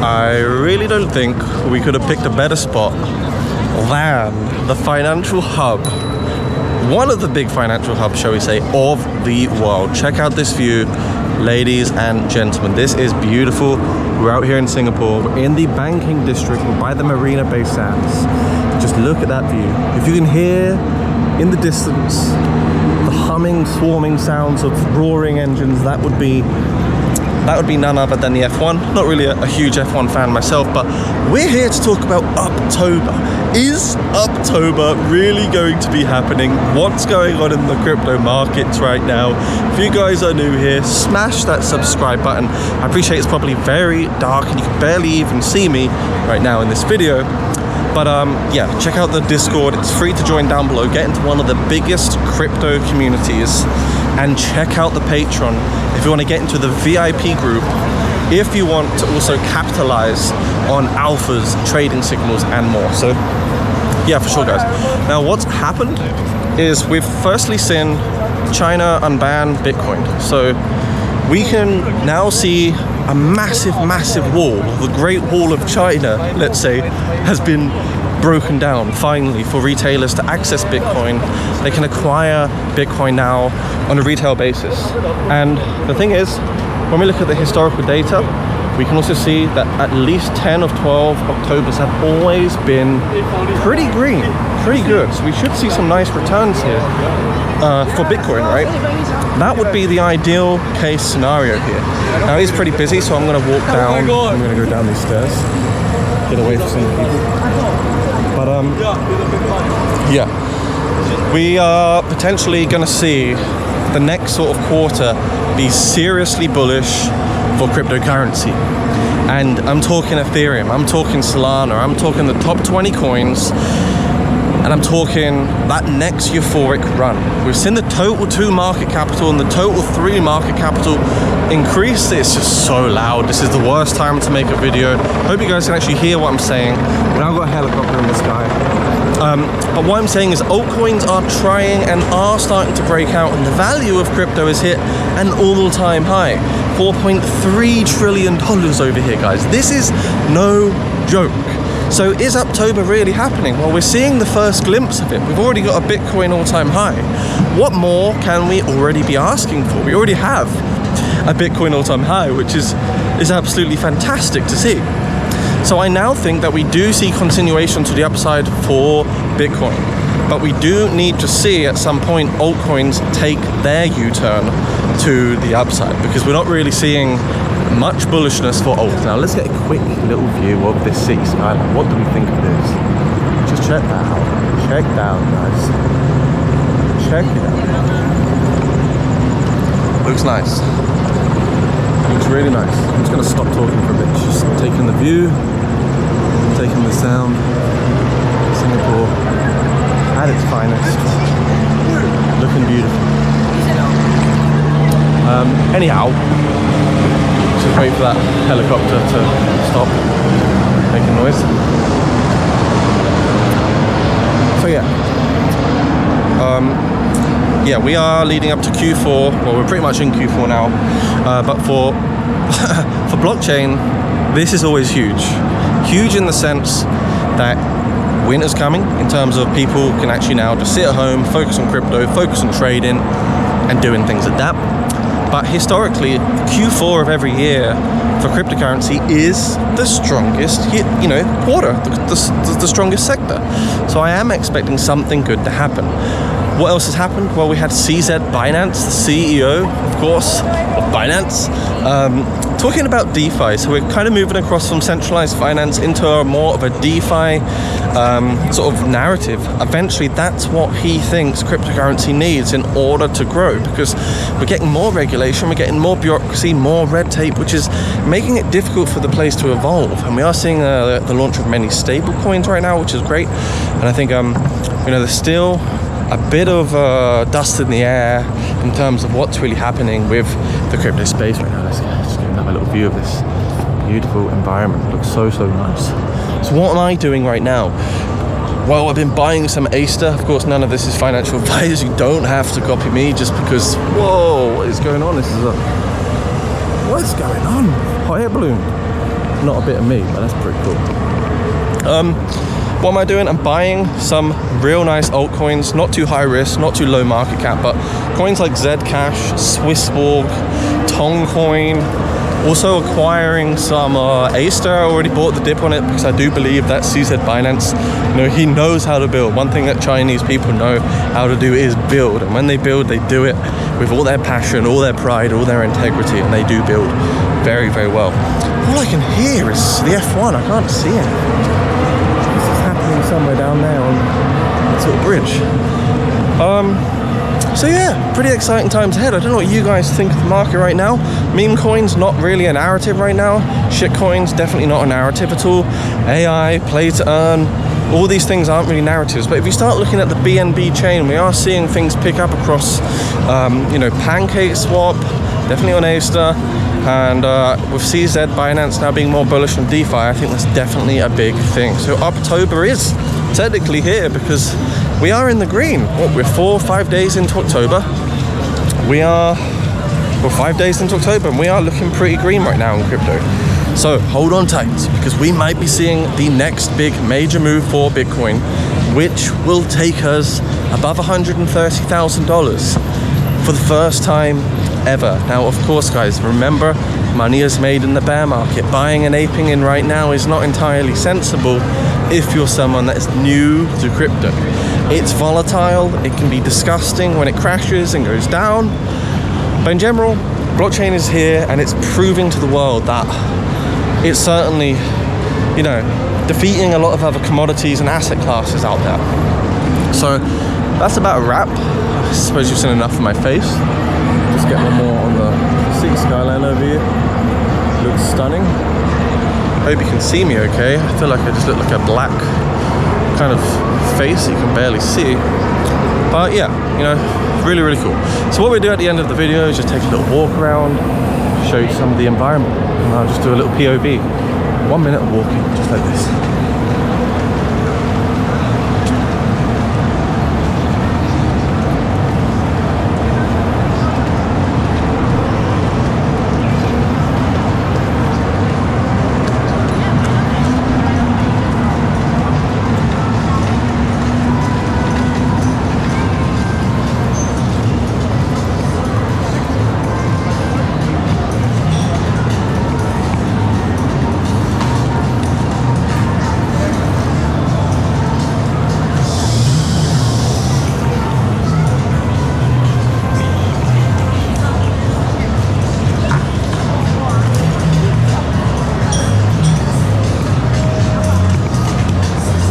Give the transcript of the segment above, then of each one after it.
I really don't think we could have picked a better spot than the financial hub, one of the big financial hubs, shall we say, of the world. Check out this view, ladies and gentlemen. This is beautiful. We're out here in Singapore. We're in the banking district. We're by the Marina Bay Sands. Just look at that view. If you can hear in the distance the humming, swarming sounds of roaring engines, that would be none other than the F1. Not really a huge F1 fan myself, but we're here to talk about Uptober. Is Uptober really going to be happening? What's going on in the crypto markets right now? If you guys are new here, smash that subscribe button. I appreciate it's probably very dark and you can barely even see me right now in this video. But yeah, check out the Discord. It's free to join down below. Get into one of the biggest crypto communities. And check out the Patreon if you want to get into the VIP group, if you want to also capitalize on alphas, trading signals, and more. So yeah, for sure, guys. Now, what's happened is we've firstly seen China unban Bitcoin. So we can now see a massive wall, the Great Wall of China, let's say, has been broken down finally for retailers to access Bitcoin. They can acquire Bitcoin now on a retail basis. And the thing is, when we look at the historical data, we can also see that at least 10 of 12 Octobers have always been pretty green, pretty good. So we should see some nice returns here for Bitcoin, right? That would be the ideal case scenario here. Now it's pretty busy, so I'm going to walk down. I'm going to go down these stairs, get away from some people. But yeah, we are potentially going to see the next sort of quarter be seriously bullish for cryptocurrency. And I'm talking Ethereum, I'm talking Solana, I'm talking the top 20 coins, and I'm talking that next euphoric run. We've seen the total 2 market capital and the total 3 market capital increase. It's just so loud. This is the worst time to make a video. Hope you guys can actually hear what I'm saying. But I've got a helicopter in the sky. But what I'm saying is altcoins are trying and are starting to break out, and the value of crypto has hit an all-time high. $4.3 trillion over here, guys. This is no joke. So is Uptober really happening? Well, we're seeing the first glimpse of it. We've already got a Bitcoin all-time high. What more can we already be asking for? We already have a Bitcoin all-time high, which is absolutely fantastic to see. So I now think that we do see continuation to the upside for Bitcoin. But we do need to see at some point altcoins take their U-turn to the upside, because we're not really seeing much bullishness for alt. Now let's get a quick little view of this city skyline. What do we think of this? Just check that out. Check that out, guys. Check it out. Looks nice. Looks really nice. I'm just going to stop talking for a bit. Just taking the view, taking the sound. Singapore at its finest. Looking beautiful. Anyhow, just wait for that helicopter to stop making noise. So yeah, we are leading up to Q4. Well, we're pretty much in Q4 now. But for for blockchain, this is always huge. Huge in the sense that winter's coming, in terms of people can actually now just sit at home, focus on crypto, focus on trading, and doing things like that. But historically, Q4 of every year for cryptocurrency is the strongest, quarter, the strongest sector. So I am expecting something good to happen. What else has happened? Well, we had CZ Binance, the CEO, of course, of Binance, talking about DeFi. So we're kind of moving across from centralized finance into a more of a DeFi sort of narrative. Eventually, that's what he thinks cryptocurrency needs in order to grow, because we're getting more regulation, we're getting more bureaucracy, more red tape, which is making it difficult for the place to evolve. And we are seeing the launch of many stable coins right now, which is great. And I think, there's still a bit of dust in the air in terms of what's really happening with the crypto space right now. Let's just have a little view of this beautiful environment. It looks so nice. So what am I doing right now? Well, I've been buying some Aster. Of course, none of this is financial advice. You don't have to copy me just because, whoa, what is going on? What is going on? Hot air balloon. not a bit of me, but that's pretty cool. What am I doing? I'm buying some real nice altcoins, not too high risk, not too low market cap, but coins like Zcash, Swissborg, Toncoin. Also acquiring some Aster. I already bought the dip on it because I do believe that CZ Binance, you know, he knows how to build. One thing that Chinese people know how to do is build, and when they build, they do it with all their passion, all their pride, all their integrity, and they do build very, very well. All I can hear is the F1. I can't see it. This is happening somewhere down there on that sort of bridge. So yeah, pretty exciting times ahead. I don't know what you guys think of the market right now. Meme coins, not really a narrative right now. Shit coins, definitely not a narrative at all. AI, play to earn, all these things aren't really narratives. But if you start looking at the BNB chain, we are seeing things pick up across, you know, Pancake Swap, definitely on Aster. And with CZ Binance now being more bullish on DeFi, I think that's definitely a big thing. So Uptober is technically here because we are in the green. What, we're 4 or 5 days into October. We're 5 days into October, and we are looking pretty green right now in crypto. So hold on tight, because we might be seeing the next big major move for Bitcoin, which will take us above $130,000 for the first time ever. Now, of course, guys, remember, money is made in the bear market. Buying and aping in right now is not entirely sensible if you're someone that is new to crypto. It's volatile, it can be disgusting when it crashes and goes down, but in general, blockchain is here, and it's proving to the world that it's certainly, you know, defeating a lot of other commodities and asset classes out there. So that's about a wrap. I suppose you've seen enough of my face. Just get one more on the city skyline over here. Looks stunning. Hope you can see me okay. I feel like I just look like a black kind of face you can barely see. But yeah, you know, really, really cool. So what we do at the end of the video is just take a little walk around, show you some of the environment, and I'll just do a little POV. 1 minute of walking, just like this.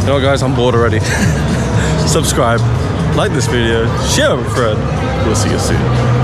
You know what, guys, I'm bored already. Subscribe, like this video, share with a friend. We'll see you soon.